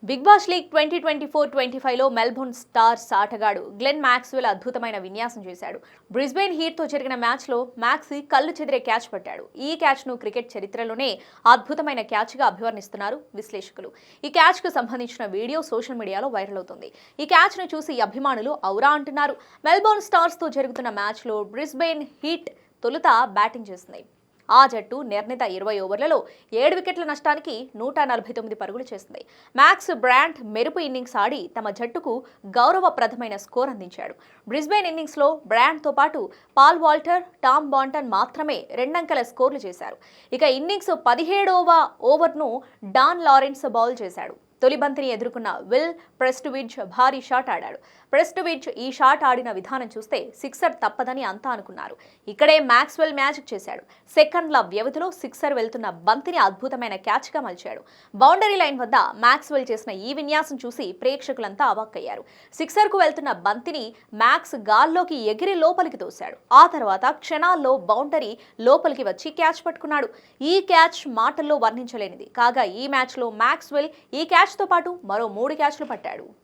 Big Bash League 2024-25లో Melbourne Stars ఆటగాడు Glenn Maxwell అద్భుతమైన విన్యాసం చేశాడు. బ్రిస్బేన్ హీట్తో జరిగిన మ్యాచ్లో మ్యాక్సీ కళ్ళు చెదిరే క్యాచ్ పట్టాడు. ఈ క్యాచ్ను క్రికెట్ చరిత్రలోనే అద్భుతమైన క్యాచ్గా అభివర్ణిస్తున్నారు విశ్లేషకులు. ఈ క్యాచ్కు సంబంధించిన వీడియో సోషల్ మీడియాలో వైరల్ అవుతుంది. ఈ క్యాచ్ను చూసి అభిమానులు ఔరా అంటున్నారు. మెల్బోర్న్ స్టార్స్తో జరుగుతున్న మ్యాచ్లో బ్రిస్బేన్ హీట్ తొలుత బ్యాటింగ్ చేసింది. ఆ జట్టు నిర్ణీత 20 ఓవర్లలో 7 వికెట్ల నష్టానికి 149 పరుగులు చేసింది. మ్యాక్స్ బ్రాంట్ మెరుపు ఇన్నింగ్స్ ఆడి తమ జట్టుకు గౌరవప్రదమైన స్కోర్ అందించాడు. బ్రిస్బేన్ ఇన్నింగ్స్లో బ్రాంట్తో పాటు పాల్ వాల్టర్, టామ్ బాంటన్ మాత్రమే 2 అంకెల స్కోర్లు చేశారు. ఇక ఇన్నింగ్స్ 17వ ఓవర్ను డాన్ లారెన్స్ బౌల్ చేశాడు. తొలి బంతిని ఎదుర్కొన్న విల్ ప్రెస్ట్విడ్జ్ భారీ షాట్ ఆడాడు. ప్రెస్ట్విడ్జ్ ఈ షాట్ ఆడిన విధానం చూస్తే సిక్సర్ తప్పదని అంతా అనుకున్నారు. ఇక్కడే మ్యాక్స్వెల్ మ్యాజిక్ చేశాడు. సెకండ్ల వ్యవధిలో సిక్సర్ వెళ్తున్న బంతిని అద్భుతమైన క్యాచ్గా మలిచాడు. బౌండరీ లైన్ వద్ద మ్యాక్స్వెల్ చేసిన ఈ విన్యాసం చూసి ప్రేక్షకులంతా అవాక్కయ్యారు. సిక్సర్కు వెళ్తున్న బంతిని మ్యాక్స్ గాల్లోకి ఎగిరి లోపలికి తోశాడు. ఆ తర్వాత క్షణాల్లో బౌండరీ లోపలికి వచ్చి క్యాచ్ పట్టుకున్నాడు. ఈ క్యాచ్ మాటల్లో వర్ణించలేనిది. కాగా ఈ మ్యాచ్లో మ్యాక్స్వెల్ ఈ క్యాచ్తో పాటు మరో 3 క్యాచ్లు పట్టాడు.